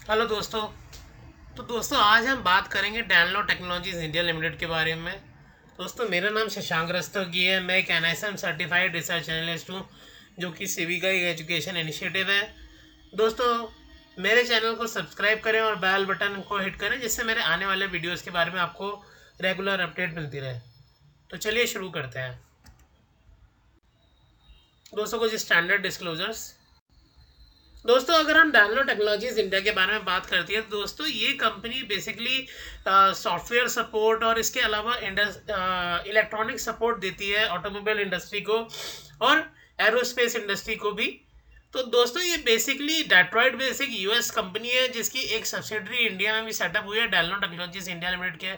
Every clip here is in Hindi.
हेलो दोस्तों। तो दोस्तों आज हम बात करेंगे डैनलो टेक्नोलॉजीज इंडिया लिमिटेड के बारे में। दोस्तों मेरा नाम शशांक रस्तोगी है। मैं एक एनएसएम सर्टिफाइड रिसर्च एनालिस्ट हूँ जो कि सेबी का एक एजुकेशन इनिशिएटिव है। दोस्तों मेरे चैनल को सब्सक्राइब करें और बेल बटन को हिट करें जिससे मेरे आने वाले वीडियोस के बारे में आपको रेगुलर अपडेट मिलती रहे। तो चलिए शुरू करते हैं। दोस्तों कुछ स्टैंडर्ड डिस्क्लोजर्स। दोस्तों अगर हम डैनलो टेक्नोलॉजीज इंडिया के बारे में बात करती है तो दोस्तों ये कंपनी बेसिकली सॉफ्टवेयर सपोर्ट और इसके अलावा इलेक्ट्रॉनिक सपोर्ट देती है ऑटोमोबाइल इंडस्ट्री को और एरोस्पेस इंडस्ट्री को भी। तो दोस्तों ये basically Detroit basic US company है जिसकी एक सब्सिडरी इंडिया में भी सेटअप हुई है डैनलो टेक्नोलॉजीज इंडिया लिमिटेड के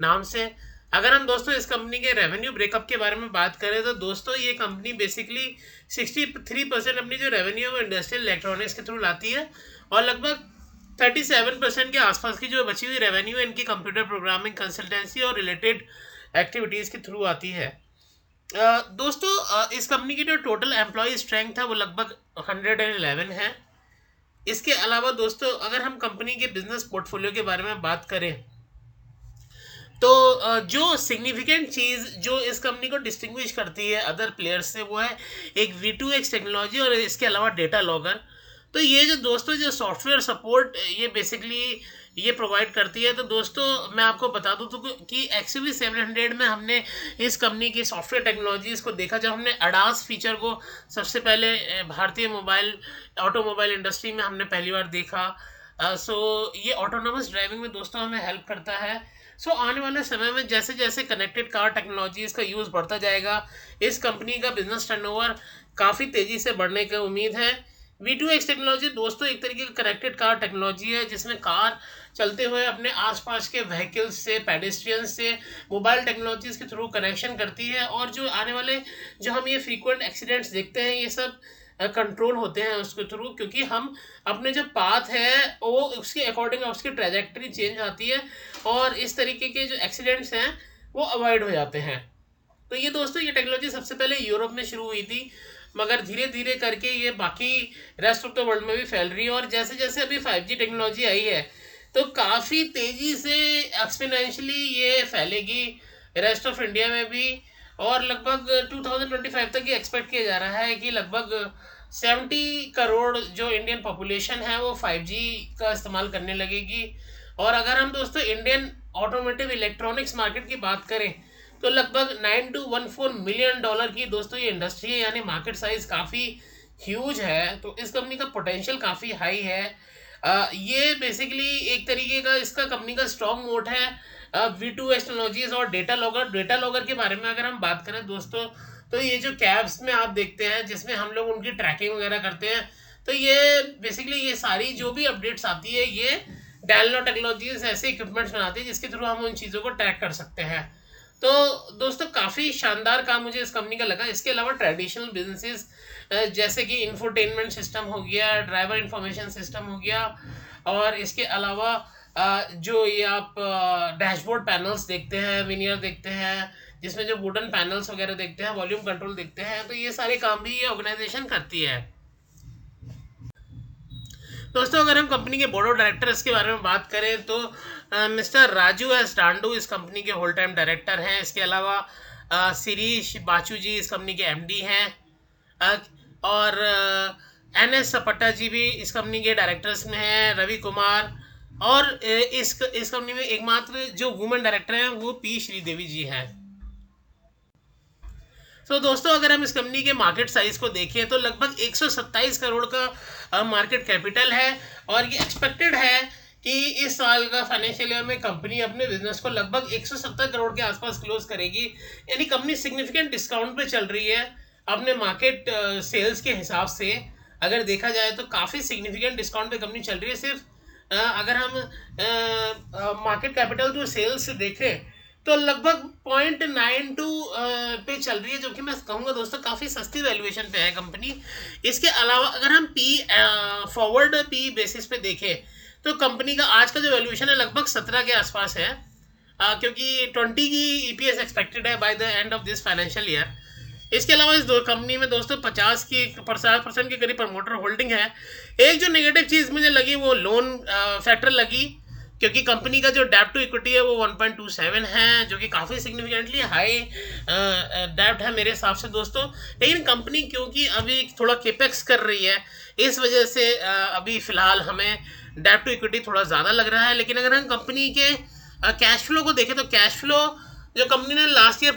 नाम से। अगर हम दोस्तों इस कंपनी के रेवेन्यू ब्रेकअप के बारे में बात करें तो दोस्तों ये कंपनी बेसिकली 63% अपनी जो रेवेन्यू है वो इंडस्ट्रियल इलेक्ट्रॉनिक्स के थ्रू लाती है और लगभग 37% के आसपास की जो बची हुई रेवेन्यू है इनकी कंप्यूटर प्रोग्रामिंग कंसल्टेंसी और रिलेटेड एक्टिविटीज़ के थ्रू आती है। दोस्तों इस कंपनी की जो टोटल एम्प्लॉय स्ट्रेंथ है वो लगभग 111 है। इसके अलावा दोस्तों अगर हम कंपनी के बिजनेस पोर्टफोलियो के बारे में बात करें तो जो सिग्निफिकेंट चीज़ जो इस कंपनी को डिस्टिंग्विश करती है अदर प्लेयर्स से वो है एक V2X टेक्नोलॉजी और इसके अलावा डेटा लॉगर। तो ये जो दोस्तों जो सॉफ्टवेयर सपोर्ट ये बेसिकली ये प्रोवाइड करती है। तो दोस्तों मैं आपको बता दूं तो कि XUV700 में हमने इस कंपनी की सॉफ्टवेयर टेक्नोलॉजीज़ को देखा जब हमने अडास फीचर को सबसे पहले भारतीय मोबाइल ऑटोमोबाइल इंडस्ट्री में हमने पहली बार देखा। सो ये ऑटोनोमस ड्राइविंग में दोस्तों हमें हेल्प करता है। सो आने वाले समय में जैसे जैसे कनेक्टेड कार टेक्नोलॉजीज़ का यूज़ बढ़ता जाएगा इस कंपनी का बिजनेस टर्नओवर काफ़ी तेज़ी से बढ़ने की उम्मीद है। V2X टेक्नोलॉजी दोस्तों एक तरीके की कनेक्टेड कार टेक्नोलॉजी है जिसमें कार चलते हुए अपने आसपास के व्हीकल्स से पेडेस्ट्रियंस से मोबाइल टेक्नोलॉजीज़ के थ्रू कनेक्शन करती है और जो आने वाले जो हम ये फ्रीक्वेंट एक्सीडेंट्स देखते हैं ये सब कंट्रोल होते हैं उसके थ्रू क्योंकि हम अपने जो पाथ है वो उसके अकॉर्डिंग उसकी ट्रेजेक्टरी चेंज आती है और इस तरीके के जो एक्सीडेंट्स हैं वो अवॉइड हो जाते हैं। तो ये दोस्तों ये टेक्नोलॉजी सबसे पहले यूरोप में शुरू हुई थी मगर धीरे धीरे करके ये बाकी रेस्ट ऑफ द वर्ल्ड में भी फैल रही है और जैसे जैसे अभी 5G टेक्नोलॉजी आई है तो काफ़ी तेज़ी से एक्सपोनेंशियली ये फैलेगी रेस्ट ऑफ इंडिया में भी और लगभग 2025 तक ये एक्सपेक्ट किया जा रहा है कि लगभग 70 करोड़ जो इंडियन पॉपुलेशन है वो 5G का इस्तेमाल करने लगेगी। और अगर हम दोस्तों इंडियन ऑटोमोटिव इलेक्ट्रॉनिक्स मार्केट की बात करें तो लगभग 9 to 14 मिलियन डॉलर की दोस्तों ये इंडस्ट्री है यानी मार्केट साइज काफ़ी ह्यूज है। तो इस कंपनी का पोटेंशियल काफ़ी हाई है। ये बेसिकली एक तरीके का इसका कंपनी का स्ट्रॉन्ग मोट है V2X टेक्नोलॉजीज और डेटा लॉगर के बारे में अगर हम बात करें दोस्तों तो ये जो कैब्स में आप देखते हैं जिसमें हम लोग उनकी ट्रैकिंग वगैरह करते हैं तो ये बेसिकली ये सारी जो भी अपडेट्स आती है ये डैनलो टेक्नोलॉजीज ऐसे इक्विपमेंट्स बनाती है जिसके थ्रू हम उन चीज़ों को ट्रैक कर सकते हैं। तो दोस्तों काफ़ी शानदार काम मुझे इस कंपनी का लगा। इसके अलावा ट्रेडिशनल बिजनेसेस जैसे कि इंफोटेनमेंट सिस्टम हो गया ड्राइवर इंफॉर्मेशन सिस्टम हो गया और इसके अलावा जो ये आप डैशबोर्ड पैनल्स देखते हैं विनियर देखते हैं जिसमें जो वुडन पैनल्स वगैरह देखते हैं वॉल्यूम कंट्रोल देखते हैं तो ये सारे काम भी ये ऑर्गेनाइजेशन करती है। दोस्तों अगर हम कंपनी के बोर्ड ऑफ डायरेक्टर्स के बारे में बात करें तो मिस्टर राजू एस डांडू इस कंपनी के होल टाइम डायरेक्टर हैं। इसके अलावा शिरीष बाचू जी इस कंपनी के MD हैं और NS सपट्टा जी भी इस कंपनी के डायरेक्टर्स में हैं। रवि कुमार और इस कंपनी में एकमात्र जो वुमेन डायरेक्टर हैं वो P श्रीदेवी जी हैं। तो दोस्तों अगर हम इस कंपनी के मार्केट साइज को देखें तो लगभग 127 करोड़ का मार्केट कैपिटल है और ये एक्सपेक्टेड है कि इस साल का फाइनेंशियल ईयर में कंपनी अपने बिजनेस को लगभग 170 करोड़ के आसपास क्लोज करेगी। यानी कंपनी सिग्निफिकेंट डिस्काउंट पे चल रही है अपने मार्केट सेल्स के हिसाब से। अगर देखा जाए तो काफ़ी सिग्निफिकेंट डिस्काउंट पे कंपनी चल रही है। सिर्फ अगर हम मार्केट कैपिटल टू सेल्स देखें तो लगभग 0.92 पे चल रही है जो कि मैं कहूँगा दोस्तों काफ़ी सस्ती वैल्यूएशन पे है कंपनी। इसके अलावा अगर हम फॉरवर्ड पी बेसिस पे देखें तो कंपनी का आज का जो वैल्यूएशन है लगभग 17 के आसपास है क्योंकि 20 की EPS एक्सपेक्टेड है by the end of this financial year. इसके अलावा इस दो कंपनी में दोस्तों 50% के करीब प्रमोटर होल्डिंग है। एक जो नेगेटिव चीज़ मुझे लगी वो लोन फैक्टर लगी, क्योंकि कंपनी का जो डेब्ट टू इक्विटी है वो 1.27 है, जो कि काफ़ी सिग्निफिकेंटली हाई डेब्ट है मेरे हिसाब से दोस्तों। लेकिन कंपनी क्योंकि अभी थोड़ा केपेक्स कर रही है, इस वजह से अभी फ़िलहाल हमें डेब्ट टू इक्विटी थोड़ा ज़्यादा लग रहा है। लेकिन अगर हम कंपनी के कैश फ्लो को देखें तो कैश फ्लो जो कंपनी ने लास्ट ईयर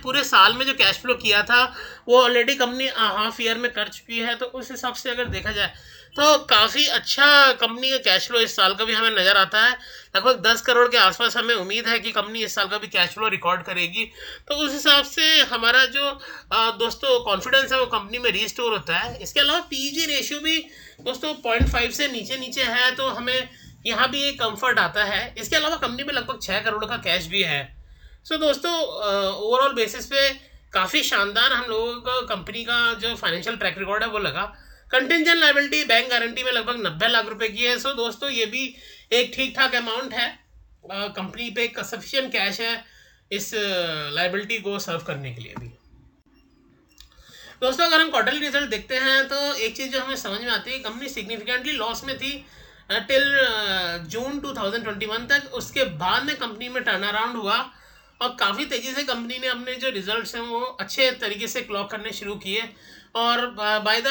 पूरे साल में जो कैश फ्लो किया था वो ऑलरेडी कंपनी हाफ ईयर में कर चुकी है। तो उस हिसाब से अगर देखा जाए तो काफ़ी अच्छा कंपनी का कैश फ्लो इस साल का भी हमें नज़र आता है। लगभग 10 करोड़ के आसपास हमें उम्मीद है कि कंपनी इस साल का भी कैश फ्लो रिकॉर्ड करेगी। तो उस हिसाब से हमारा जो दोस्तों कॉन्फिडेंस है वो कंपनी में रीस्टोर होता है। इसके अलावा पीजी रेशियो भी दोस्तों 0.5 से नीचे नीचे है, तो हमें यहाँ भी एक कंफर्ट आता है। इसके अलावा कंपनी में लगभग 6 करोड़ का कैश भी है। सो दोस्तों ओवरऑल बेसिस पे काफ़ी शानदार हम लोगों को कंपनी का जो फाइनेंशियल ट्रैक रिकॉर्ड है वो लगा। कंटिंजेंट लायबिलिटी बैंक गारंटी में लगभग 90 लाख रुपए की है। सो दोस्तों ये भी एक ठीक ठाक अमाउंट है। कंपनी पे एक सफिशिएंट कैश है इस लायबिलिटी को सर्व करने के लिए भी। दोस्तों अगर हम क्वार्टरली रिजल्ट देखते हैं तो एक चीज़ जो हमें समझ में आती है, कंपनी सिग्निफिकेंटली लॉस में थी टिल जून 2021 तक। उसके बाद में कंपनी में टर्न अराउंड हुआ और काफ़ी तेज़ी से कंपनी ने अपने जो रिजल्ट्स हैं वो अच्छे तरीके से क्लॉक करने शुरू किए। और by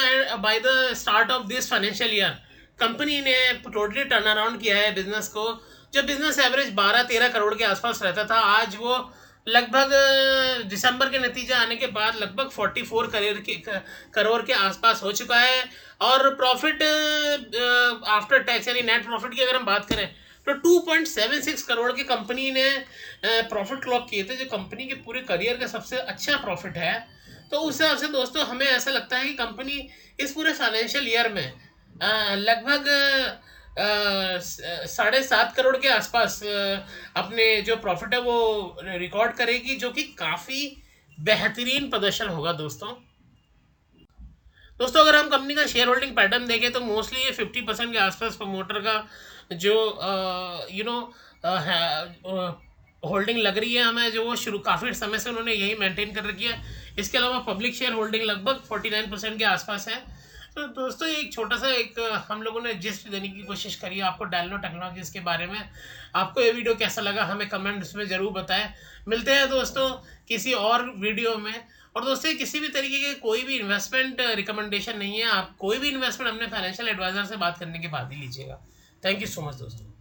the start of this financial year company ने टोटली टर्न अराउंड किया है बिजनेस को। जो बिजनेस एवरेज 12-13 करोड़ के आसपास रहता था, आज वो लगभग दिसंबर के नतीजे आने के बाद लगभग 44 करोड़ के आसपास हो चुका है। और प्रॉफिट आफ्टर टैक्स यानी नेट प्रॉफिट की अगर हम बात करें तो 2.76 करोड़ की कंपनी ने प्रॉफिट क्लॉक किए थे, जो कंपनी के पूरे करियर का सबसे अच्छा प्रॉफिट है। तो उस हिसाब से दोस्तों हमें ऐसा लगता है कि कंपनी इस पूरे फाइनेंशियल ईयर में लगभग 7.5 करोड़ के आसपास अपने जो प्रॉफिट है वो रिकॉर्ड करेगी, जो कि काफ़ी बेहतरीन प्रदर्शन होगा दोस्तों। दोस्तों अगर हम कंपनी का शेयर होल्डिंग पैटर्न देखें तो मोस्टली ये 50% के आसपास प्रमोटर का जो होल्डिंग लग रही है हमें, जो वो शुरू काफ़ी समय से उन्होंने यही मेंटेन कर रखी है। इसके अलावा पब्लिक शेयर होल्डिंग लगभग 49% के आसपास है। तो दोस्तों एक छोटा सा एक हम लोगों ने जिस्ट देने की कोशिश करी है आपको डायनो टेक्नोलॉजीज़ के बारे में। आपको ये वीडियो कैसा लगा हमें कमेंट्स में ज़रूर बताएं। मिलते हैं दोस्तों किसी और वीडियो में। और दोस्तों किसी भी तरीके के कोई भी इन्वेस्टमेंट रिकमेंडेशन नहीं है, आप कोई भी इन्वेस्टमेंट अपने फाइनेंशियल एडवाइजर से बात करने के बाद ही लीजिएगा। थैंक यू सो मच दोस्तों।